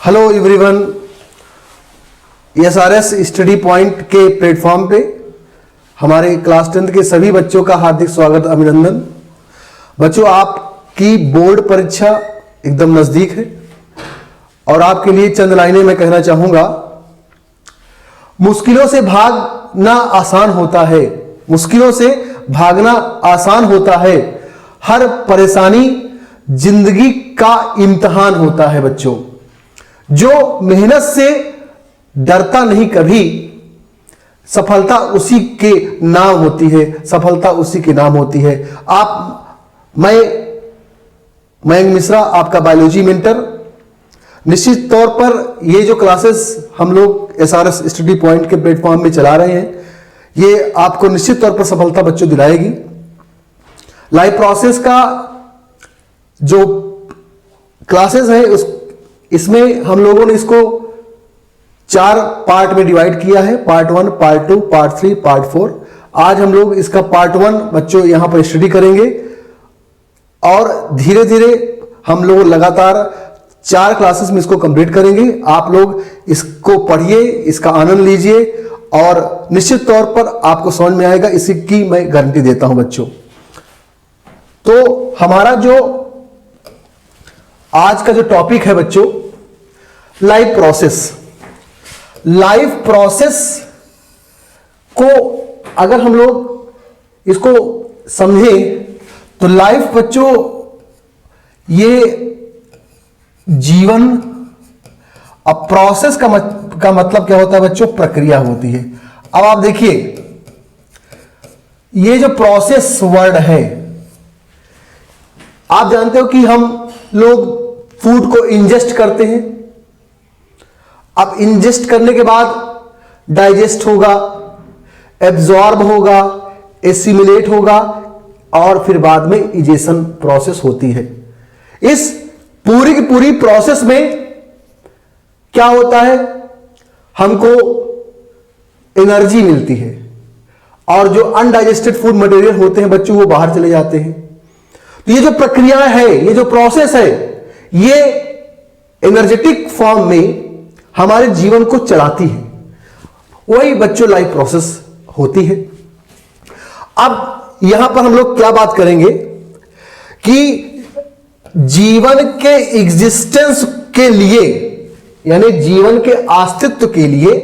Hello everyone, SRS study point के platform पे हमारे क्लास 10th के सभी बच्चों का हार्दिक स्वागत, अभिनंदन। बच्चों, आपकी बोर्ड परीक्षा एकदम नजदीक है और आपके लिए चंद लाइनें मैं कहना चाहूंगा। मुश्किलों से भागना आसान होता है, मुश्किलों से भागना आसान होता है। हर परेशानी जिंदगी का इम्तिहान होता है। बच्चों, जो मेहनत से डरता नहीं कभी, सफलता उसी के नाम होती है, सफलता उसी के नाम होती है। मैं मयंक मिश्रा, आपका बायोलॉजी मेंटर। निश्चित तौर पर ये जो क्लासेस हम लोग एसआरएस स्टडी पॉइंट के प्लेटफॉर्म में चला रहे हैं, ये आपको निश्चित तौर पर सफलता बच्चों दिलाएगी। लाइफ प्रोसेस का जो क्लासेस है इसमें हम लोगों ने इसको 4 पार्ट में डिवाइड किया है, पार्ट 1, पार्ट 2, पार्ट 3, पार्ट 4। आज हम लोग इसका पार्ट 1 बच्चों यहां पर स्टडी करेंगे और धीरे धीरे हम लोग लगातार 4 क्लासेस में इसको कंप्लीट करेंगे। आप लोग इसको पढ़िए, इसका आनंद लीजिए और निश्चित तौर पर आपको समझ में आएगा, इसकी मैं गारंटी देता हूं बच्चों। तो हमारा जो आज का जो टॉपिक है बच्चों, लाइफ प्रोसेस। लाइफ प्रोसेस को अगर हम लोग इसको समझें तो लाइफ बच्चों ये जीवन, अब प्रोसेस का मतलब क्या होता है बच्चों? प्रक्रिया होती है। अब आप देखिए, ये जो प्रोसेस वर्ड है, आप जानते हो कि हम लोग फूड को इंजेस्ट करते हैं। अब इंजेस्ट करने के बाद डाइजेस्ट होगा, एब्जॉर्ब होगा, एसिमिलेट होगा और फिर बाद में इजेशन प्रोसेस होती है। इस पूरी की पूरी प्रोसेस में क्या होता है? हमको एनर्जी मिलती है और जो अनडाइजेस्टेड फूड मटेरियल होते हैं बच्चों, वो बाहर चले जाते हैं। तो ये जो प्रक्रिया है, ये जो प्रोसेस है, ये एनर्जेटिक फॉर्म में हमारे जीवन को चलाती है। वही बच्चों लाइफ प्रोसेस होती है। अब यहां पर हम लोग क्या बात करेंगे कि जीवन के एग्जिस्टेंस के लिए, यानी जीवन के अस्तित्व के लिए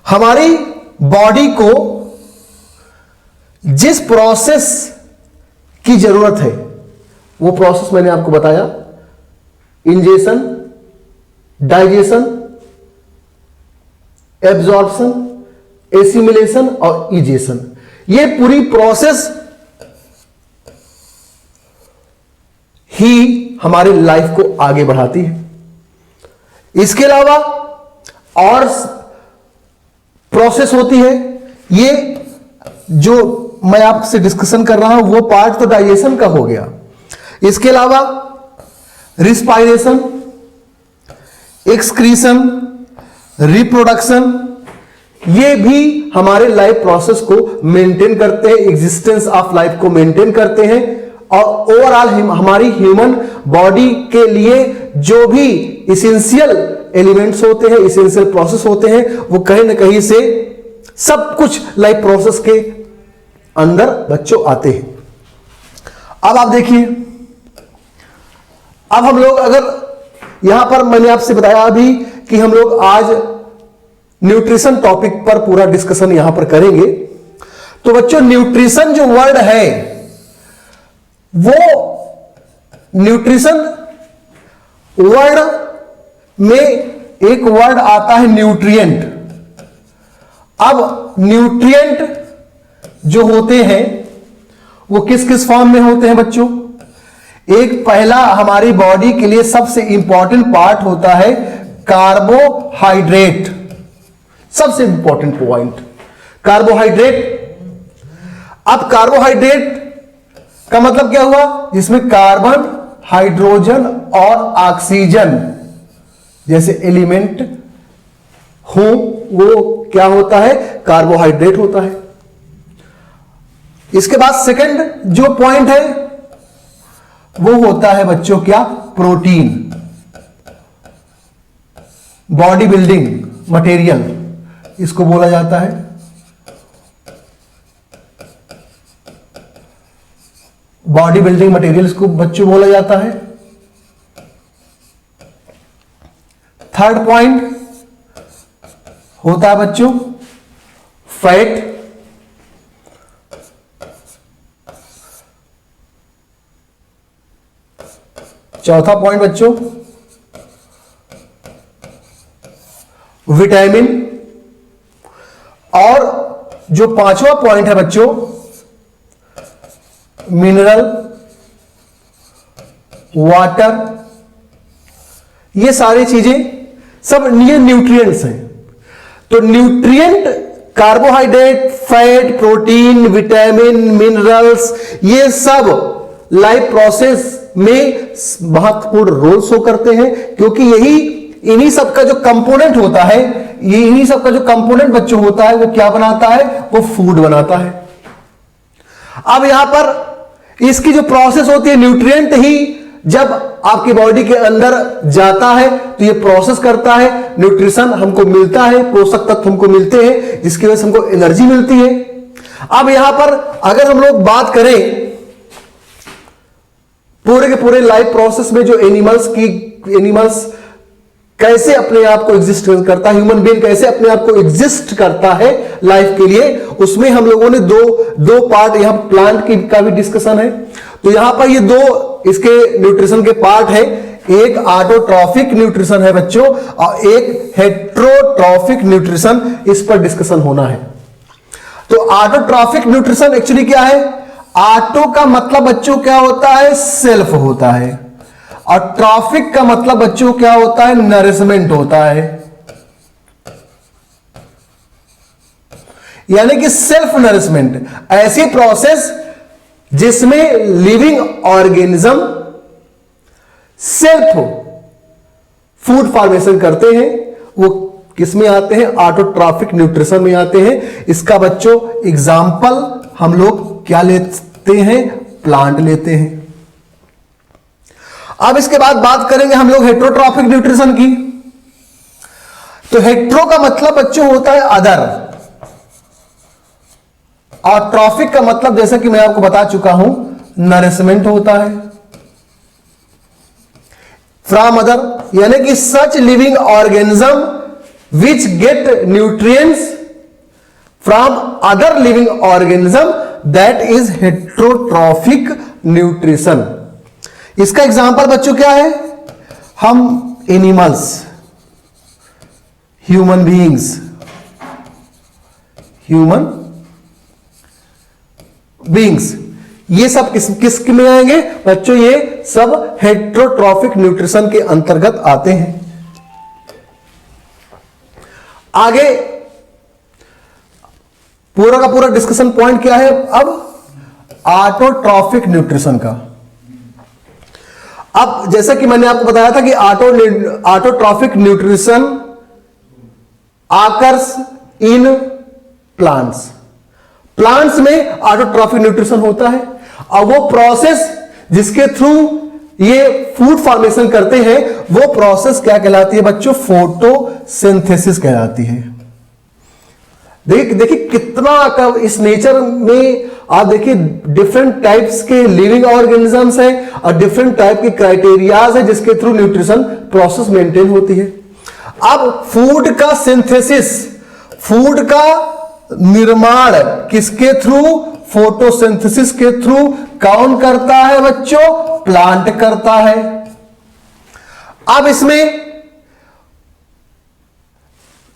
हमारी बॉडी को जिस प्रोसेस की जरूरत है, वो प्रोसेस मैंने आपको बताया, इंजेशन, डाइजेशन, एब्जॉर्प्शन, एसिमिलेशन और इजेशन। ये पूरी प्रोसेस ही हमारी लाइफ को आगे बढ़ाती है। इसके अलावा और प्रोसेस होती है। ये जो मैं आपसे डिस्कशन कर रहा हूं वो पार्ट तो डाइजेशन का हो गया। इसके अलावा रिस्पायरेशन, एक्सक्रीशन, रिप्रोडक्शन, ये भी हमारे लाइफ प्रोसेस को मेंटेन करते हैं, एग्जिस्टेंस ऑफ लाइफ को मेंटेन करते हैं और ओवरऑल हमारी ह्यूमन बॉडी के लिए जो भी इसेंशियल एलिमेंट्स होते हैं, इसेंशियल प्रोसेस होते हैं, वो कहीं ना कहीं से सब कुछ लाइफ प्रोसेस के अंदर बच्चों आते हैं। अब आप देखिए, अब हम लोग अगर यहां पर मैंने आपसे बताया अभी कि हम लोग आज न्यूट्रिशन टॉपिक पर पूरा डिस्कशन यहां पर करेंगे। तो बच्चों, न्यूट्रिशन जो वर्ड है, वो न्यूट्रिशन वर्ड में एक वर्ड आता है न्यूट्रिएंट। अब न्यूट्रिएंट जो होते हैं वो किस किस फॉर्म में होते हैं बच्चों? एक पहला हमारी बॉडी के लिए सबसे इंपॉर्टेंट पार्ट होता है कार्बोहाइड्रेट। सबसे इंपॉर्टेंट पॉइंट कार्बोहाइड्रेट। अब कार्बोहाइड्रेट का मतलब क्या हुआ? जिसमें कार्बन, हाइड्रोजन और ऑक्सीजन जैसे एलिमेंट हो, वो क्या होता है? कार्बोहाइड्रेट होता है। इसके बाद सेकंड जो पॉइंट है वो होता है बच्चों क्या? प्रोटीन। बॉडी बिल्डिंग मटेरियल इसको बोला जाता है। बॉडी बिल्डिंग मटेरियल इसको बच्चों बोला जाता है। थर्ड पॉइंट होता है बच्चों फैट। चौथा पॉइंट बच्चों विटामिन। और जो पांचवा पॉइंट है बच्चों मिनरल, वाटर। ये सारी चीजें सब ये न्यूट्रिएंट्स हैं। तो nutrient carbohydrate, fat, protein, vitamin, minerals, ये सब लाइफ प्रोसेस में महत्वपूर्ण रोल शो करते हैं, क्योंकि यही इन्हीं सब का जो कंपोनेंट होता है, ये इन्हीं सब का जो कंपोनेंट बच्चों होता है वो क्या बनाता है, वो फूड बनाता है। अब यहां पर इसकी जो प्रोसेस होती है, न्यूट्रिएंट ही जब आपकी बॉडी के अंदर जाता है तो ये प्रोसेस करता है, न्यूट्रिशन हमको मिलता है, पोषक तत्व हमको मिलते हैं जिसकी वजह से हमको एनर्जी मिलती है। अब यहां पर अगर हम लोग बात करें पूरे के पूरे लाइफ प्रोसेस में जो एनिमल्स कैसे अपने आप को एग्जिस्ट करता है, ह्यूमन बीइंग कैसे अपने आप को एग्जिस्ट करता है लाइफ के लिए, उसमें हम लोगों ने दो पार्ट, यहां प्लांट की का भी डिस्कशन है। तो यहां पर ये दो इसके न्यूट्रिशन के पार्ट है, एक ऑटोट्रॉफिक न्यूट्रिशन है बच्चों और एक हेट्रोट्रॉफिक न्यूट्रिशन, इस पर डिस्कशन होना है। तो ऑटोट्रॉफिक न्यूट्रिशन एक्चुअली क्या है? ऑटो का मतलब बच्चों क्या होता है? सेल्फ होता है। और ट्रॉफिक का मतलब बच्चों क्या होता है? नरिशमेंट होता है। यानी कि सेल्फ नरिशमेंट, ऐसी प्रोसेस जिसमें living organism self food formation करते हैं, वो किसमें आते हैं? ऑटोट्रॉफिक न्यूट्रिशन में आते हैं। इसका बच्चों एग्जाम्पल हम लोग क्या लेते हैं? प्लांट लेते हैं। अब इसके बाद बात करेंगे हम लोग हेट्रोट्रॉफिक न्यूट्रिशन की। तो हेट्रो का मतलब बच्चों होता है अदर, और ट्रॉफिक का मतलब जैसा कि मैं आपको बता चुका हूं नरिशमेंट होता है फ्रॉम अदर, यानी कि such living organism which get nutrients from other living organism, that is heterotrophic nutrition. इसका एग्जांपल बच्चों क्या है? हम animals, human beings, human beings, ये सब किस में आएंगे बच्चों? ये सब हेट्रोट्रॉफिक न्यूट्रिशन के अंतर्गत आते हैं। आगे पूरा का पूरा डिस्कशन पॉइंट क्या है? अब ऑटोट्रॉफिक न्यूट्रिशन का। अब जैसा कि मैंने आपको बताया था कि autotrophic nutrition occurs in plants में ऑटोट्रॉफिक न्यूट्रिशन होता है। और वो प्रोसेस जिसके थ्रू ये फूड फॉर्मेशन करते हैं, वो प्रोसेस क्या कहलाती है बच्चों? फोटोसिंथेसिस कहलाती है। देखिए कितना इस नेचर में आप देखिए डिफरेंट टाइप्स के लिविंग ऑर्गेनिजम्स हैं और डिफरेंट टाइप के क्राइटेरियाज है जिसके थ्रू न्यूट्रिशन प्रोसेस मेंटेन होती है। अब फूड का सिंथेसिस, फूड का निर्माण किसके थ्रू? फोटोसिंथेसिस के थ्रू। कौन करता है बच्चों? प्लांट करता है। अब इसमें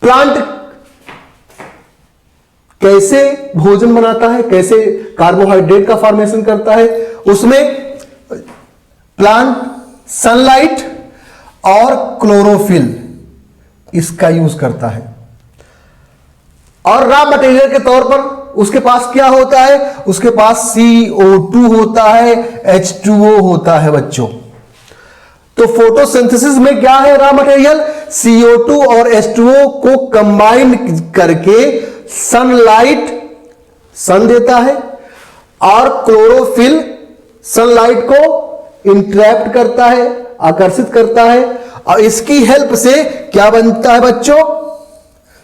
प्लांट कैसे भोजन बनाता है, कैसे कार्बोहाइड्रेट का फॉर्मेशन करता है? उसमें प्लांट सनलाइट और क्लोरोफिल इसका यूज करता है। और रॉ मटेरियल के तौर पर उसके पास क्या होता है? उसके पास CO2 होता है, H2O होता है बच्चों। तो फोटोसिंथेसिस में क्या है रॉ मटेरियल? CO2 और H2O को कंबाइन करके सनलाइट, सन देता है, और क्लोरोफिल सनलाइट को इंट्रैप्ट करता है, आकर्षित करता है, और इसकी हेल्प से क्या बनता है बच्चों,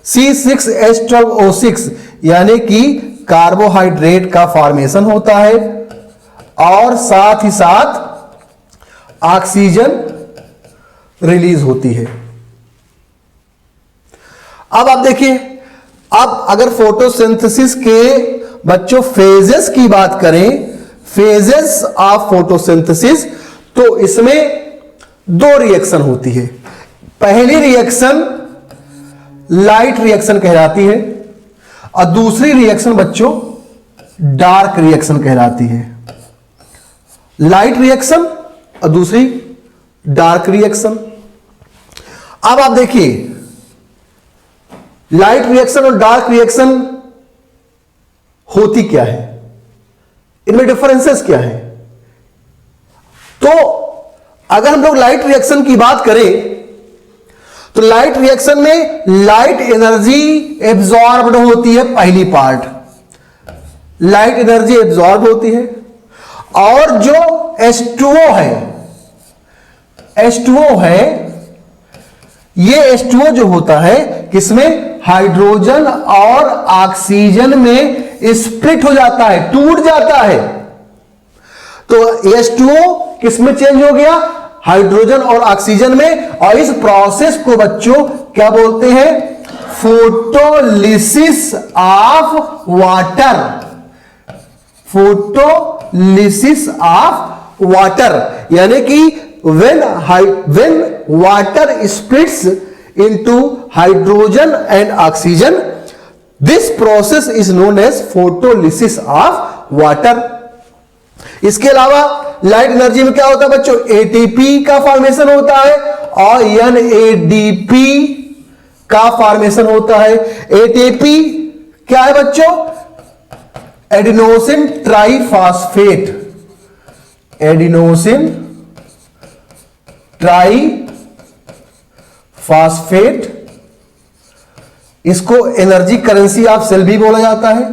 C6H12O6 यानी कि कार्बोहाइड्रेट का फॉर्मेशन होता है और साथ ही साथ ऑक्सीजन रिलीज होती है। अब आप देखिए, अब अगर फोटोसिंथेसिस के बच्चों फेजेस की बात करें, फेजेस ऑफ फोटोसिंथेसिस, तो इसमें दो रिएक्शन होती है। पहली रिएक्शन लाइट रिएक्शन कहलाती है और दूसरी रिएक्शन बच्चों डार्क रिएक्शन कहलाती है। लाइट रिएक्शन और दूसरी डार्क रिएक्शन। अब आप देखिए, लाइट रिएक्शन और डार्क रिएक्शन होती क्या है, इनमें डिफरेंसेस क्या है। तो अगर हम लोग लाइट रिएक्शन की बात करें तो लाइट रिएक्शन में लाइट एनर्जी एब्जॉर्ब्ड होती है, पहली पार्ट लाइट एनर्जी एब्जॉर्ब होती है। और जो H2O है, ये H2O जो होता है किसमें, हाइड्रोजन और ऑक्सीजन में स्प्लिट हो जाता है, टूट जाता है। तो H2O किसमें चेंज हो गया, हाइड्रोजन और ऑक्सीजन में। और इस प्रोसेस को बच्चों क्या बोलते हैं, photolysis of water, photolysis of water. यानी कि when water splits into hydrogen and oxygen, this process is known as photolysis of water. इसके अलावा लाइट एनर्जी में क्या होता है बच्चों, एटीपी का फॉर्मेशन होता है और एनएडीपी का फॉर्मेशन होता है। एटीपी क्या है बच्चों, एडिनोसिन ट्राइफॉस्फेट, एडिनोसिन ट्राइफॉस्फेट। इसको एनर्जी करेंसी ऑफ सेल भी बोला जाता है,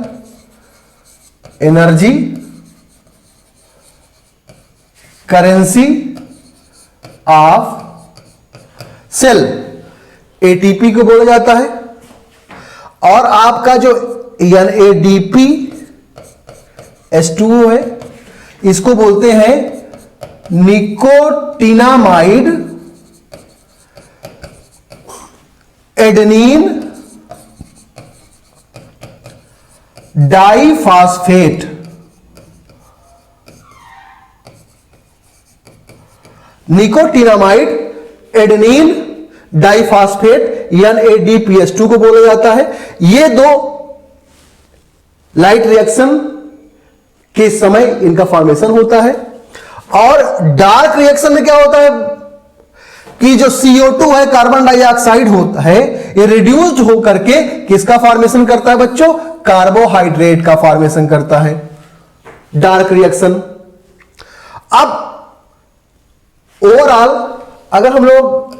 energy currency of cell, ATP को बोला जाता है। और आपका जो एनएडीपी H2O है, इसको बोलते हैं nicotinamide adenine diphosphate. Nicotinamide adenine diphosphate NADPH2 को बोला जाता है। ये दो लाइट रिएक्शन के समय इनका फॉर्मेशन होता है। और डार्क रिएक्शन में क्या होता है कि जो CO2 है, कार्बन डाइऑक्साइड होता है, ये रिड्यूस्ड होकर के किसका फॉर्मेशन करता है बच्चों, कार्बोहाइड्रेट का फॉर्मेशन करता है, डार्क रिएक्शन। अब ओवरऑल अगर हम लोग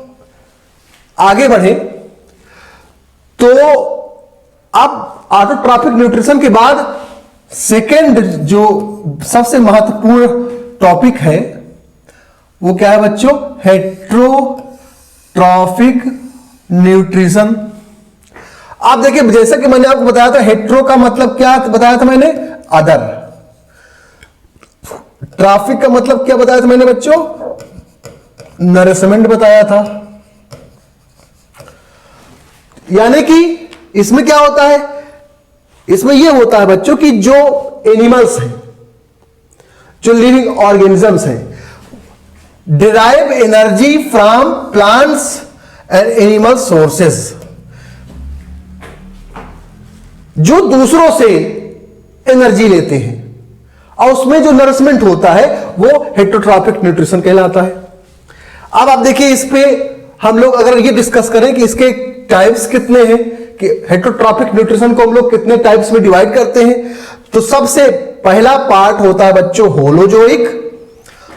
आगे बढ़े तो अब ऑटोट्रॉपिक न्यूट्रिशन के बाद सेकेंड जो सबसे महत्वपूर्ण टॉपिक है वो क्या है बच्चों, हेट्रोट्रॉफिक न्यूट्रिशन। आप देखिए, जैसा कि मैंने आपको बताया था, हेट्रो का मतलब क्या बताया था मैंने, अदर। ट्रॉफिक का मतलब क्या बताया था मैंने बच्चों, नरिशमेंट बताया था। यानी कि इसमें क्या होता है, इसमें यह होता है बच्चों कि जो एनिमल्स हैं, जो लिविंग ऑर्गेनिजम्स हैं, derive energy from plants and animal sources. जो दूसरों से एनर्जी लेते हैं और उसमें जो नरिशमेंट होता है वो हेट्रोट्रॉपिक न्यूट्रिशन कहलाता है। अब आप देखिए, इस पे हम लोग अगर ये डिस्कस करें कि इसके टाइप्स कितने हैं, कि हेट्रोट्रॉपिक न्यूट्रिशन को हम लोग कितने टाइप्स में डिवाइड करते हैं, तो सबसे पहला पार्ट होता है बच्चों होलोजोइक,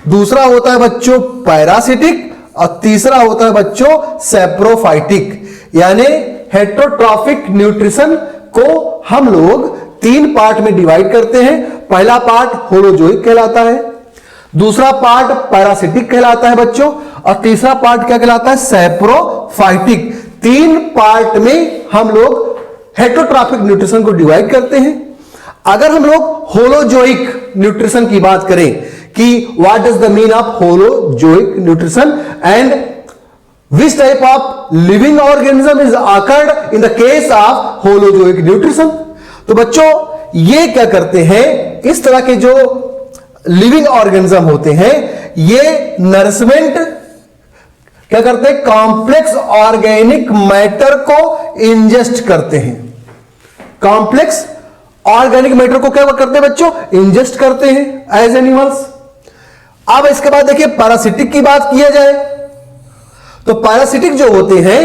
दूसरा होता है बच्चों पैरासिटिक और तीसरा होता है बच्चों सैप्रोफाइटिक। यानी हेट्रोट्रॉपिक न्यूट्रिशन को हम लोग तीन पार्ट में डिवाइड करते हैं। पहला पार्ट होलोजोइक कहलाता है, दूसरा पार्ट पैरासिटिक कहलाता है बच्चों, और तीसरा पार्ट क्या कहलाता है, सैप्रोफाइटिक। 3 पार्ट में हम लोग हेटेरोट्रॉफिक न्यूट्रिशन को डिवाइड करते हैं। अगर हम लोग होलोजोइक न्यूट्रिशन की बात करें कि what is the mean of holozoic nutrition and which type of living organism is occurred in the case of holozoic nutrition, तो बच्चों ये क्या करते हैं, इस तरह के जो लिविंग ऑर्गेनिज्म होते हैं ये नरिशमेंट क्या करते हैं, कॉम्प्लेक्स ऑर्गेनिक मैटर को इंजेस्ट करते हैं। कॉम्प्लेक्स ऑर्गेनिक मैटर को क्या करते हैं बच्चों, इंजेस्ट करते हैं एज एनिमल्स। अब इसके बाद देखिए पैरासिटिक की बात किया जाए तो पैरासिटिक जो होते हैं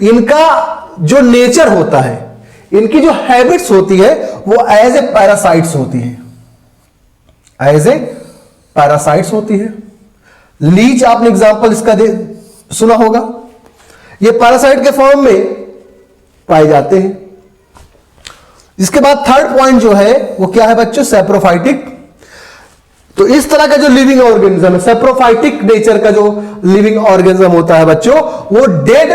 इनका जो नेचर होता है, इनकी जो हैबिट्स होती है वो एज ए पैरासाइट्स होती है, एज ए पैरासाइट्स होती है। लीच आपने एग्जांपल इसका सुना होगा, ये पैरासाइट के फॉर्म में पाए जाते हैं। इसके बाद थर्ड पॉइंट जो है वो क्या है बच्चों, सैप्रोफाइटिक। तो इस तरह का जो लिविंग ऑर्गेनिज्म है, सैप्रोफाइटिक नेचर का जो लिविंग ऑर्गेनिज्म होता है बच्चों, वो डेड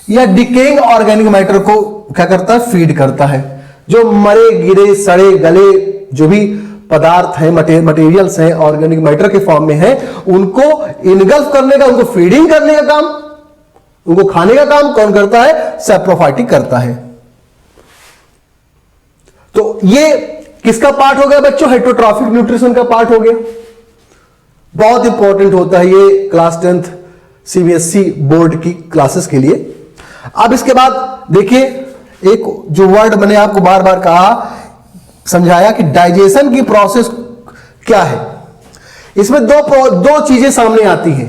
या डिकेइंग ऑर्गेनिक मैटर को क्या करता है, फीड करता है। जो मरे गिरे सड़े गले जो भी पदार्थ हैं, मटेरियल्स हैं, ऑर्गेनिक मैटर के फॉर्म में है, उनको इनगल्फ करने का, उनको फीडिंग करने का काम, उनको खाने का काम कौन करता है, सैप्रोफाइटिक करता है। तो ये किसका पार्ट हो गया बच्चों, हेटेरोट्रॉफिक न्यूट्रिशन का पार्ट हो गया। बहुत इंपॉर्टेंट होता है ये क्लास 10th सीबीएसई बोर्ड की क्लासेस के लिए। अब इसके बाद देखिए एक जो वर्ड मैंने आपको बार बार कहा, समझाया कि डाइजेशन की प्रोसेस क्या है। इसमें दो चीजें सामने आती हैं।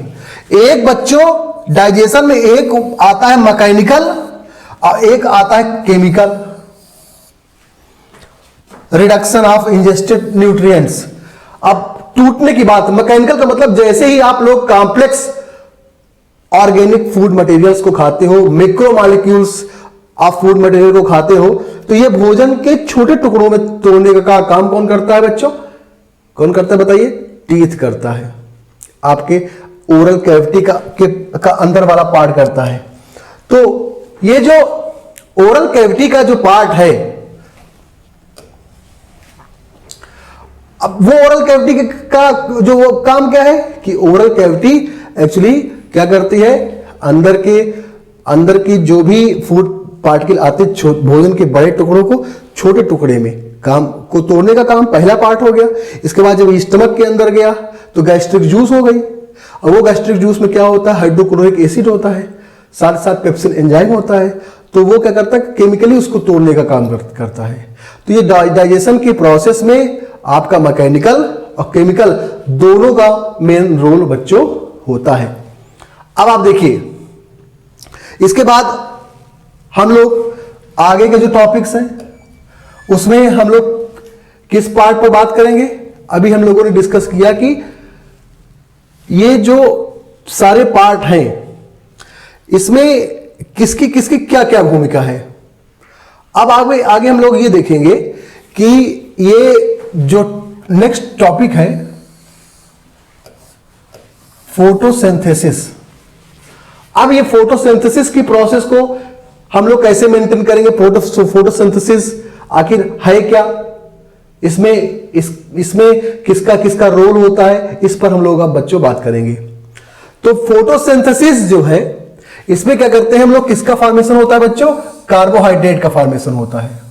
एक बच्चों डाइजेशन में एक आता है मैकेनिकल और एक आता है chemical, reduction of ingested nutrients. अब टूटने की बात, मैकेनिकल का मतलब जैसे ही आप लोग कॉम्प्लेक्स ऑर्गेनिक फूड मटेरियल्स को खाते हो, macro molecules of food material को खाते हो, तो ये भोजन के छोटे टुकड़ों में तोड़ने का काम कौन करता है बच्चों, कौन करता है बताइए, टीथ करता है, आपके ओरल कैविटी का अंदर वाला पार्ट करता है। तो ये जो ओरल कैविटी का जो पार्ट है, अब वो ओरल कैविटी का जो वो काम क्या है कि ओरल कैविटी एक्चुअली क्या करती है, अंदर की जो भी फूड पार्टिकल आते भोजन के बड़े टुकड़ों को छोटे टुकड़े में काम को तोड़ने का काम पहला पार्ट हो गया। इसके बाद जब स्टमक के अंदर गया तो गैस्ट्रिक जूस हो गई, और वो गैस्ट्रिक जूस में क्या होता है, हाइड्रोक्लोरिक एसिड होता है, साथ साथ पेप्सिन एंजाइम होता है, तो वो क्या करता है, केमिकली उसको तोड़ने का काम करता है। तो ये डाइजेशन की प्रोसेस में आपका मैकेनिकल और केमिकल दोनों का मेन रोल बच्चों होता है। अब आप देखिए इसके बाद हम लोग आगे के जो टॉपिक्स हैं उसमें हम लोग किस पार्ट पर बात करेंगे। अभी हम लोगों ने डिस्कस किया कि ये जो सारे पार्ट हैं इसमें किसकी किसकी क्या क्या भूमिका है। अब आगे हम लोग ये देखेंगे कि ये जो नेक्स्ट टॉपिक है फोटोसिंथेसिस। अब ये फोटोसिंथेसिस की प्रोसेस को हम लोग कैसे मेंटेन करेंगे, फोटोसिंथेसिस आखिर है क्या, इसमें किसका किसका रोल होता है, इस पर हम लोग अब बच्चों बात करेंगे। तो फोटोसिंथेसिस जो है इसमें क्या करते हैं हम लोग, किसका फॉर्मेशन होता है बच्चों, कार्बोहाइड्रेट का फॉर्मेशन होता है।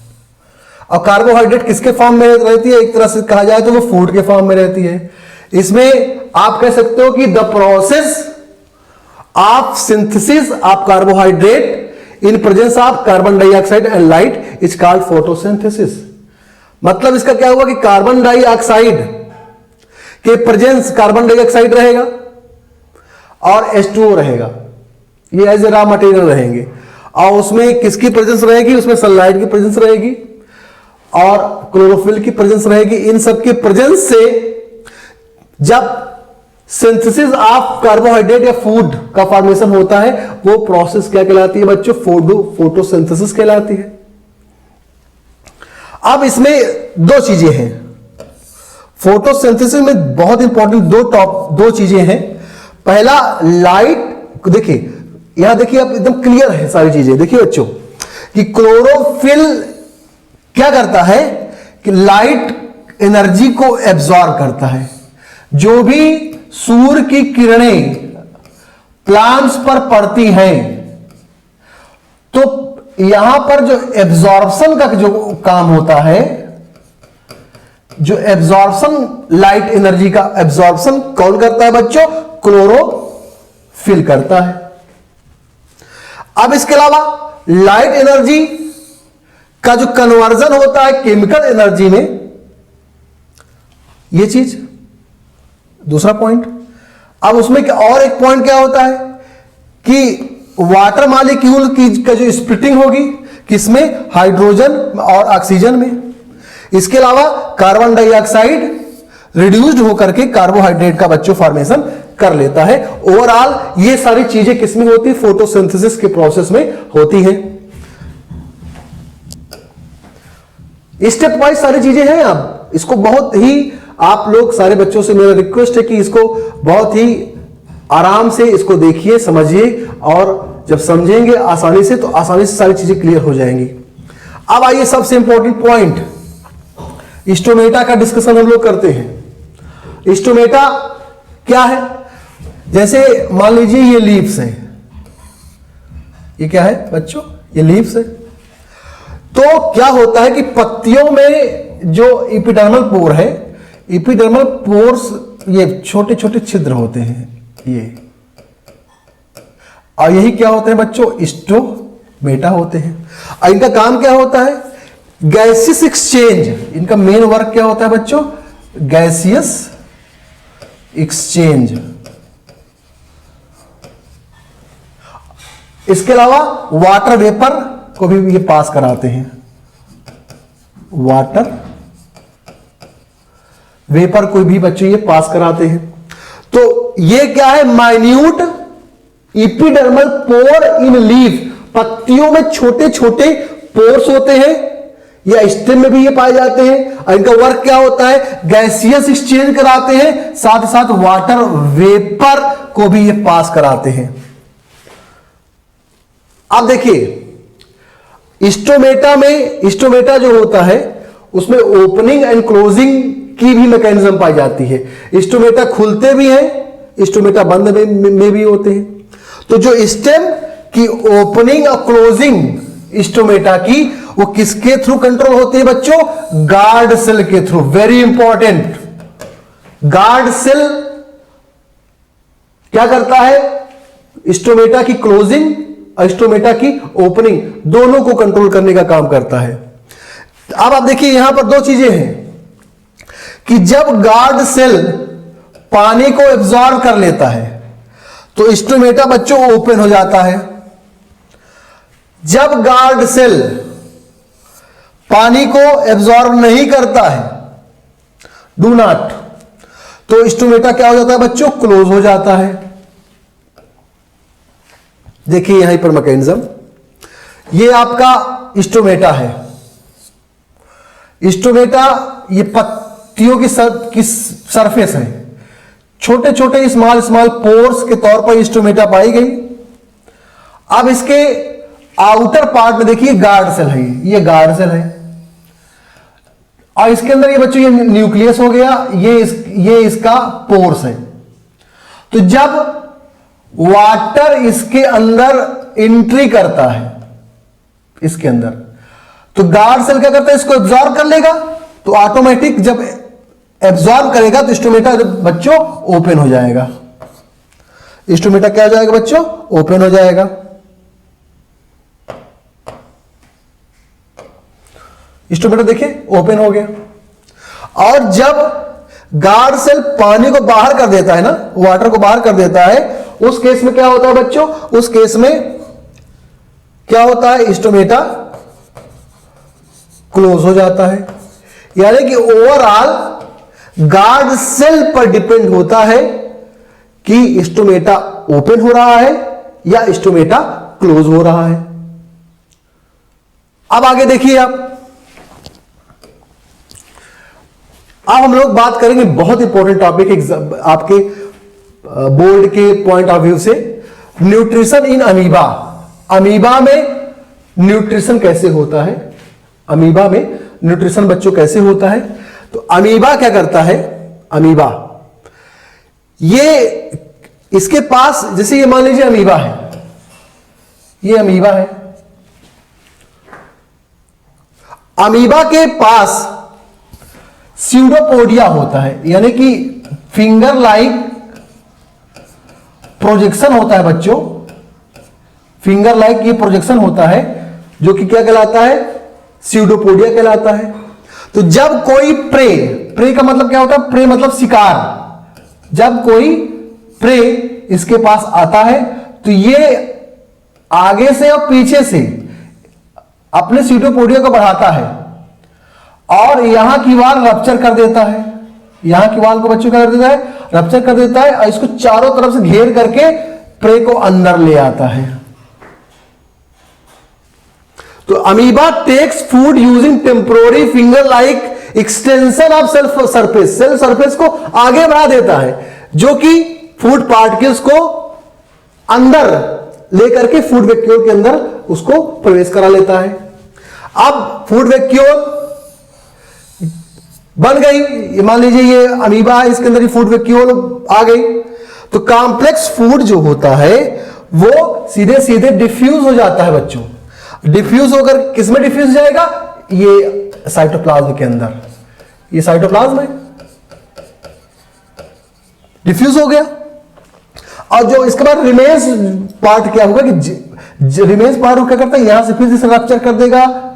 और कार्बोहाइड्रेट किसके फॉर्म में रहती है, एक तरह से कहा जाए तो वो फूड के फॉर्म में रहती है। इसमें आप कह सकते हो कि the process of synthesis of carbohydrate in presence of carbon dioxide and light is called photosynthesis. मतलब इसका क्या हुआ कि कार्बन डाइऑक्साइड के प्रेजेंस कार्बन डाइऑक्साइड रहेगा और H2O रहेगा, ये एज ए रॉ मटेरियल रहेंगे, और उसमें किसकी प्रेजेंस रहेगी, उसमें सनलाइट की प्रेजेंस रहेगी और क्लोरोफिल की प्रेजेंस रहेगी। इन सब की प्रेजेंस से जब सिंथेसिस ऑफ कार्बोहाइड्रेट या फूड का फॉर्मेशन होता है वो प्रोसेस क्या कहलाती है बच्चों, फोटोसिंथेसिस कहलाती है। अब इसमें दो चीजें हैं फोटोसिंथेसिस में, बहुत इंपॉर्टेंट दो चीजें हैं। पहला लाइट, देखिए यहां देखिए आप एकदम क्लियर है सारी चीजें। देखिए बच्चों कि क्लोरोफिल क्या करता है कि लाइट एनर्जी को एब्जॉर्ब करता है। जो भी सूर्य की किरणें प्लांट्स पर पड़ती हैं तो यहां पर जो एब्जॉर्प्शन का जो काम होता है, जो एब्जॉर्प्शन लाइट एनर्जी का एब्जॉर्प्शन कौन करता है बच्चों? क्लोरोफिल करता है। अब इसके अलावा लाइट एनर्जी का जो कन्वर्जन होता है केमिकल एनर्जी में, यह चीज दूसरा पॉइंट। अब उसमें और एक पॉइंट क्या होता है कि वाटर मॉलिक्यूल की का जो स्प्लिटिंग होगी किसमें? हाइड्रोजन और ऑक्सीजन में। इसके अलावा कार्बन डाइऑक्साइड रिड्यूस्ड होकर के कार्बोहाइड्रेट का बच्चों फॉर्मेशन कर लेता है। ओवरऑल ये सारी चीजें किसमें होती है? फोटोसिंथेसिस के प्रोसेस में होती है। स्टेप वाइज सारी चीजें हैं। अब इसको बहुत ही आप लोग सारे बच्चों से मेरा रिक्वेस्ट है कि इसको बहुत ही आराम से इसको देखिए, समझिए, और जब समझेंगे आसानी से तो आसानी से सारी चीजें क्लियर हो जाएंगी। अब आइए सबसे इंपॉर्टेंट पॉइंट, स्टोमेटा का डिस्कशन हम लोग करते हैं। स्टोमेटा क्या है? जैसे मान लीजिए ये लीव्स है, ये क्या है बच्चों? ये लीव्स है। तो क्या होता है कि पत्तियों में जो एपिडर्मल पोर है, एपिडर्मल पोर्स ये छोटे छोटे छिद्र होते हैं ये, और यही क्या होते हैं बच्चों? स्टोमेटा होते हैं। और इनका काम क्या होता है? Gaseous exchange. इनका मेन वर्क क्या होता है बच्चों? Gaseous exchange. इसके अलावा वाटर वेपर को भी ये पास कराते हैं। वाटर वेपर को भी बच्चों ये पास कराते हैं। तो ये क्या है? Minute epidermal pore in leaf. पत्तियों में छोटे छोटे पोर्स होते हैं, या स्टेम में भी ये पाए जाते हैं। और इनका वर्क क्या होता है? गैसियस एक्सचेंज कराते हैं, साथ साथ वाटर वेपर को भी ये पास कराते हैं। अब देखिए स्टोमेटा में, स्टोमेटा जो होता है उसमें ओपनिंग एंड क्लोजिंग की भी मैकेनिज्म पाई जाती है। स्टोमेटा खुलते भी हैं, स्टोमेटा बंद में भी होते हैं। तो जो स्टेम की ओपनिंग और क्लोजिंग स्टोमेटा की, वो किसके थ्रू कंट्रोल होती है बच्चों? गार्ड सेल के through. Very important. Guard cell क्या करता है? स्टोमेटा की क्लोजिंग और स्टोमेटा की ओपनिंग दोनों को कंट्रोल करने का काम करता है। अब आप देखिए यहां पर दो चीजें हैं कि जब गार्ड सेल पानी को एब्जॉर्ब कर लेता है तो स्टोमेटा बच्चों ओपन हो जाता है। जब गार्ड सेल पानी को एब्जॉर्ब नहीं करता है, डू नॉट, तो स्टोमेटा क्या हो जाता है बच्चों? क्लोज हो जाता है। देखिए यहां पर मैकेनिज्म, ये आपका स्टोमेटा है। स्टोमेटा ये पत्तियों की सरफेस है। छोटे छोटे स्मॉल स्मॉल पोर्स के तौर पर स्टोमेटा पाई गई। अब इसके आउटर पार्ट में देखिए गार्ड सेल है, ये गार्ड सेल है, और इसके अंदर ये बच्चों ये न्यूक्लियस हो गया, ये इसका पोर्स है। तो जब वाटर इसके अंदर एंट्री करता है, इसके अंदर, तो गार्ड सेल क्या करता है? इसको एब्जॉर्ब कर लेगा। तो ऑटोमेटिक जब एब्जॉर्ब करेगा तो स्टोमेटा बच्चों ओपन हो जाएगा। स्टोमेटा क्या हो जाएगा बच्चों? ओपन हो जाएगा। स्टोमेटा देखिए ओपन हो गया। और जब गार्ड सेल पानी को बाहर कर देता है ना, वाटर को बाहर कर देता है, उस केस में क्या होता है बच्चों? उस केस में क्या होता है? स्टोमेटा क्लोज हो जाता है। यानी कि ओवरऑल गार्ड सेल पर डिपेंड होता है कि स्टोमेटा ओपन हो रहा है या स्टोमेटा क्लोज हो रहा है। अब आगे देखिए आप, अब हम लोग बात करेंगे बहुत इंपॉर्टेंट टॉपिक, आपके बोर्ड के पॉइंट ऑफ व्यू से, न्यूट्रिशन इन अमीबा। अमीबा में न्यूट्रिशन कैसे होता है, अमीबा में न्यूट्रिशन बच्चों कैसे होता है। तो अमीबा क्या करता है, अमीबा ये इसके पास, जैसे ये मान लीजिए अमीबा है, ये अमीबा है, अमीबा के पास स्यूडोपोडिया होता है, यानी कि फिंगर लाइक प्रोजेक्शन होता है बच्चों, फिंगर लाइक ये प्रोजेक्शन होता है, जो कि क्या कहलाता है, स्यूडोपोडिया कहलाता है। तो जब कोई प्रे, प्रे का मतलब क्या होता है, प्रे मतलब शिकार, जब कोई प्रे इसके पास आता है तो ये आगे से और पीछे से अपने स्यूडोपोडिया को बढ़ाता है और यहां की वाल रप्चर कर देता है, यहां की वाल को बच्चों क्या कर देता है, रप्चर कर देता है और इसको चारों तरफ से घेर करके प्रे को अंदर ले आता है। तो amoeba takes food using temporary finger like extension of self surface, cell surface को आगे बढ़ा देता है, जो कि फूड पार्टिकल्स को अंदर लेकर के फूड वैक्यूल के अंदर उसको प्रवेश करा लेता है। अब फूड वैक्यूल बन गई, मान लीजिए ये अमीबा है, इसके अंदर ही फूड वैक्यूल आ गई, तो कॉम्प्लेक्स फूड जो होता है वो सीधे सीधे डिफ्यूज हो जाता है बच्चों। डिफ्यूज होकर किसमें डिफ्यूज जाएगा, ये साइटोप्लाज्म के अंदर, ये साइटोप्लाज्म है, डिफ्यूज हो गया। और जो इसके बाद रिमेन्स पार्ट क्या होगा कि रिमेन्स पार्ट क्या करता है, यहां से फिर से रप्चर कर देगा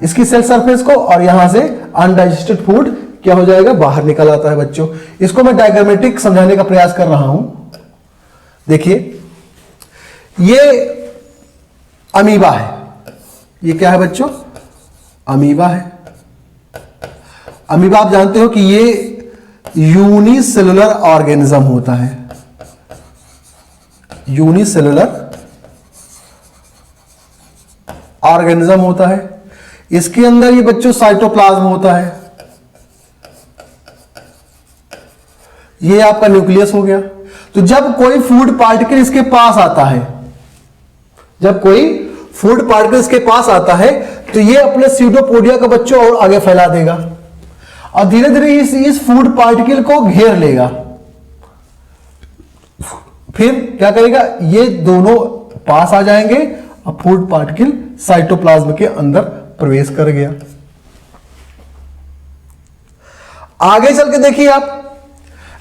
इसकी सेल सरफेस को और यहां से अनडाइजेस्टेड फूड क्या हो जाएगा, बाहर निकल आता है बच्चों। इसको मैं डायग्रामेटिक समझाने का प्रयास कर रहा हूं। देखिए ये अमीबा है, ये क्या है बच्चों, अमीबा है। अमीबा आप जानते हो कि ये यूनिसेलुलर ऑर्गेनिज्म होता है, यूनिसेलुलर ऑर्गेनिज्म होता है। इसके अंदर ये बच्चों साइटोप्लाज्म होता है, ये आपका न्यूक्लियस हो गया। तो जब कोई फूड पार्टिकल इसके पास आता है, जब कोई फूड पार्टिकल इसके पास आता है तो ये अपने स्यूडोपोडिया का बच्चों और आगे फैला देगा और धीरे धीरे इस फूड पार्टिकल को घेर लेगा। फिर क्या करेगा, ये दोनों पास आ जाएंगे और फूड पार्टिकल साइटोप्लाज्म के अंदर प्रवेश कर गया। आगे चल के देखिए आप,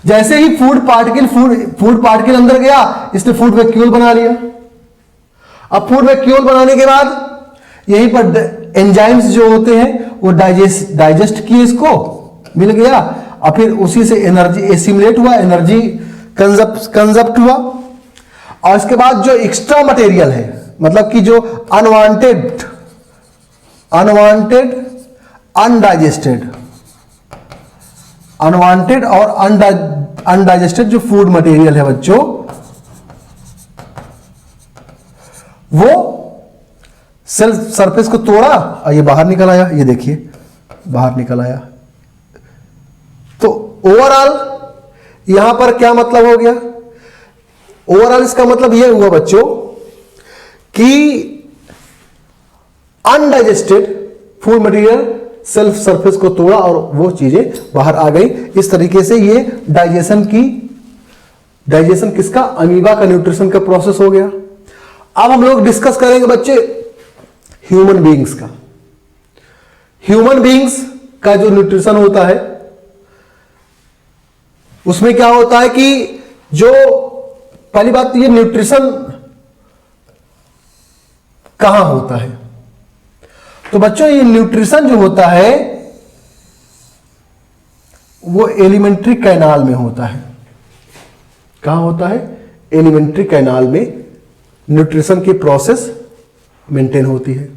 जैसे ही फूड पार्टिकल अंदर गया, इसने फूड वैक्यूल बना लिया। अब फूड वैक्यूल बनाने के बाद यहीं पर एंजाइम्स जो होते हैं वो डाइजेस्ट किए, इसको मिल गया और फिर उसी से एनर्जी एसिमुलेट हुआ, एनर्जी कंजप्ट हुआ। और इसके बाद जो एक्स्ट्रा मटेरियल है, मतलब कि जो अनवांटेड अनवांटेड और अनडाइजेस्टेड जो फूड मटेरियल है बच्चों, वो सेल सरफेस को तोड़ा और ये बाहर निकल आया, ये देखिए बाहर निकल आया। तो ओवरऑल यहां पर क्या मतलब हो गया, ओवरऑल इसका मतलब यह हुआ बच्चों कि undigested food material self surface को तोड़ा और वो चीजें बाहर आ गई। इस तरीके से ये डाइजेशन किसका, अमीबा का न्यूट्रिशन का प्रोसेस हो गया। अब हम लोग डिस्कस करेंगे बच्चे ह्यूमन बीइंग्स का। ह्यूमन बीइंग्स का जो न्यूट्रिशन होता है उसमें क्या होता है कि जो पहली बात तो ये न्यूट्रिशन कहां होता है, तो बच्चों ये न्यूट्रिशन जो होता है वो एलिमेंट्री कैनाल में होता है। कहां होता है, एलिमेंट्री कैनाल में न्यूट्रिशन की प्रोसेस मेंटेन होती है।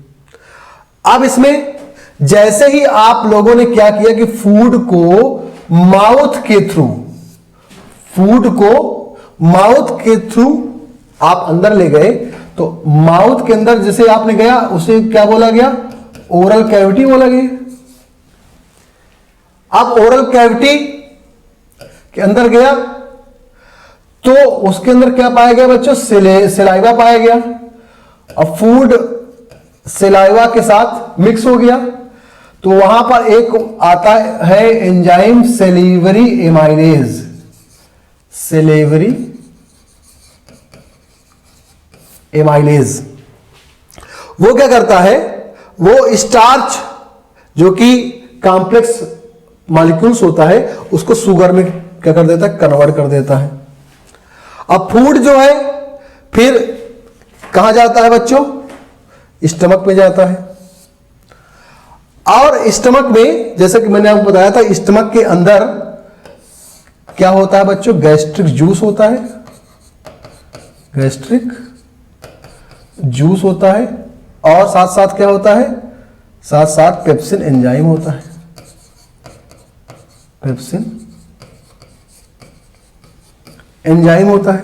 अब इसमें जैसे ही आप लोगों ने क्या किया कि फूड को माउथ के थ्रू आप अंदर ले गए, तो माउथ के अंदर जैसे आपने गया उसे क्या बोला गया, ओरल कैविटी बोला गया। अब ओरल कैविटी के अंदर गया तो उसके अंदर क्या पाया गया बच्चों, सेलाइवा पाया गया। अब फूड सेलाइवा के साथ मिक्स हो गया तो वहां पर एक आता है enzyme salivary amylase. Salivary amylase वो क्या करता है, वो स्टार्च जो कि कॉम्प्लेक्स मॉलिक्यूल्स होता है उसको शुगर में क्या कर देता है, कन्वर्ट कर देता है। अब फूड जो है फिर कहां जाता है बच्चों, स्टमक में जाता है। और स्टमक में जैसे कि मैंने आपको बताया था, स्टमक के अंदर क्या होता है बच्चों, गैस्ट्रिक जूस होता है, गैस्ट्रिक जूस होता है। और साथ साथ क्या होता है, साथ साथ पेप्सिन एंजाइम होता है, पेप्सिन एंजाइम होता है।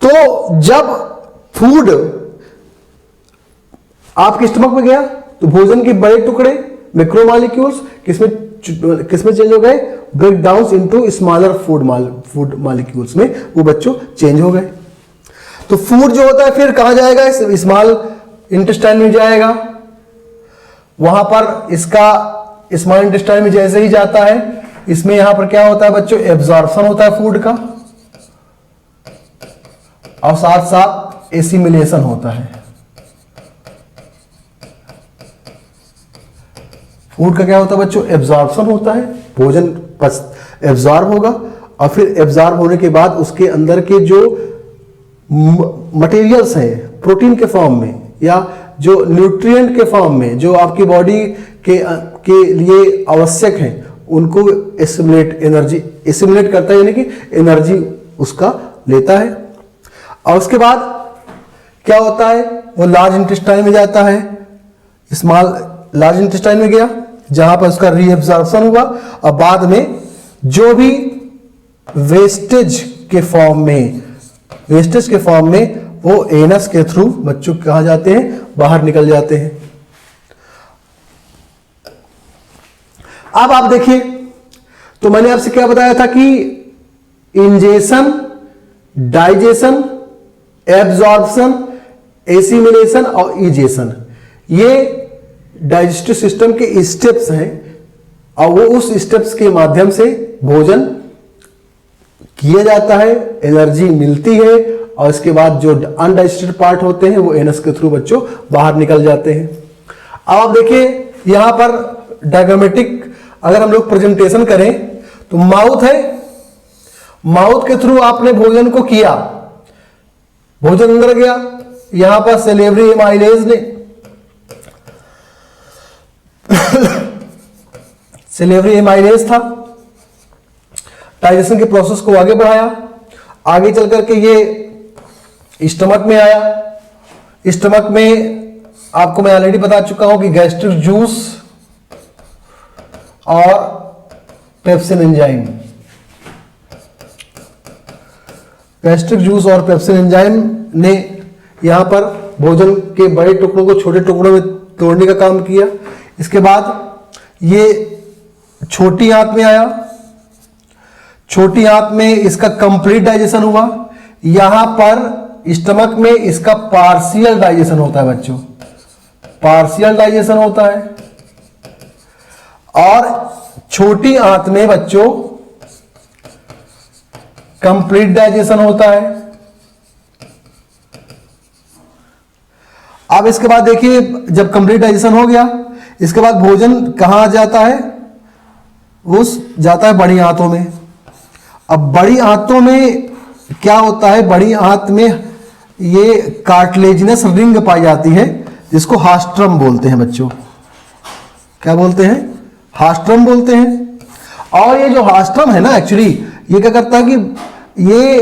तो जब फूड आपके स्टमक में गया तो भोजन के बड़े टुकड़े मैक्रोमॉलिक्यूल्स किसमें चेंज हो गए, break down into smaller food molecules में वो बच्चों चेंज हो गए। तो फूड जो होता है फिर कहां जाएगा, स्मॉल इंटेस्टाइन में जाएगा। वहां पर इसका स्मॉल इंटेस्टाइन में जैसे ही जाता है, इसमें यहां पर क्या होता है बच्चों, एब्जॉर्प्शन होता है फूड का, और साथ साथ एसिमिलेशन होता है। फूड का क्या होता है बच्चों, एब्जॉर्प्शन होता है, भोजन एब्जॉर्ब होगा और फिर एब्जॉर्ब होने के बाद उसके अंदर के जो मटेरियल्स हैं प्रोटीन के फॉर्म में या जो न्यूट्रिएंट के फॉर्म में जो आपकी बॉडी के लिए आवश्यक हैं उनको एसिमुलेट करता है, यानी कि एनर्जी उसका लेता है। और उसके बाद क्या होता है, वो लार्ज इंटेस्टाइन में जाता है, स्मॉल लार्ज इंटेस्टाइन में गया जहां पर उसका रीएब्जॉर्प्शन हुआ और बाद में जो भी वेस्टेज के फॉर्म में वो एनस के थ्रू बच्चों कहां जाते हैं, बाहर निकल जाते हैं। अब आप देखिए, तो मैंने आपसे क्या बताया था कि इंजेशन, डाइजेशन, एब्जॉर्प्शन, एसिमिलेशन और इजेशन, ये डाइजेस्टिव सिस्टम के स्टेप्स हैं और वो उस स्टेप्स के माध्यम से भोजन किया जाता है, एनर्जी मिलती है और इसके बाद जो अनडाइजेस्टेड पार्ट होते हैं वो एनस के थ्रू बच्चों बाहर निकल जाते हैं। अब आप देखिए यहां पर डायग्रामेटिक अगर हम लोग प्रेजेंटेशन करें तो माउथ है, माउथ के थ्रू आपने भोजन को किया, भोजन अंदर गया, यहां पर सेलेवरी एमाइलेज ने सेलेवरी एमाइलेज था, डाइजेशन के प्रोसेस को आगे बढ़ाया, आगे चल करके ये स्टमक में आया। स्टमक में आपको मैं ऑलरेडी बता चुका हूं कि गैस्ट्रिक जूस और पेप्सिन एंजाइम, गैस्ट्रिक जूस और पेप्सिन एंजाइम ने यहां पर भोजन के बड़े टुकड़ों को छोटे टुकड़ों में तोड़ने का काम किया। इसके बाद ये छोटी आंत में आया, छोटी आंत में इसका कंप्लीट डाइजेशन हुआ, यहां पर स्टमक में इसका पार्शियल डाइजेशन होता है बच्चों, पार्शियल डाइजेशन होता है। और छोटी आंत में बच्चों कंप्लीट डाइजेशन होता है। अब इसके बाद देखिए जब कंप्लीट डाइजेशन हो गया, इसके बाद भोजन कहां जाता है, उस जाता है बड़ी आंतों में। अब बड़ी आंतों में क्या होता है, बड़ी आंत में ये कार्टिलेजिनस रिंग पाई जाती है जिसको हास्ट्रम बोलते हैं बच्चों, क्या बोलते हैं, हास्ट्रम बोलते हैं। और ये जो हास्ट्रम है ना, एक्चुअली ये क्या करता है कि ये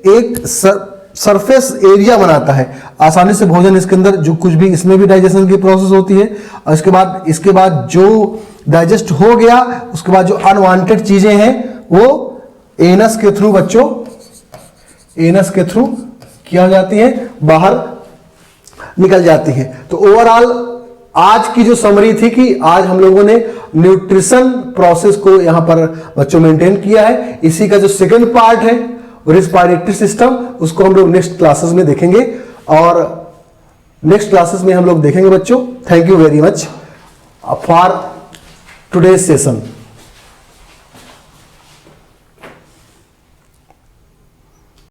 एक सरफेस एरिया बनाता है, आसानी से भोजन इसके अंदर जो कुछ भी, इसमें भी डाइजेशन की प्रोसेस होती है। और इसके बाद जो डाइजेस्ट हो गया उसके बाद जो अनवांटेड चीजें हैं वो एनस के थ्रू बच्चों, एनस के थ्रू क्या हो जाती है, बाहर निकल जाती है। तो ओवरऑल आज की जो समरी थी कि आज हम लोगों ने न्यूट्रिशन प्रोसेस को यहां पर बच्चों मेंटेन किया है। इसी का जो सेकंड पार्ट है रिस्पायरेटरी सिस्टम, उसको हम लोग नेक्स्ट क्लासेस में देखेंगे। और नेक्स्ट क्लासेस में हम लोग देखेंगे बच्चों। Thank you very much for today's session.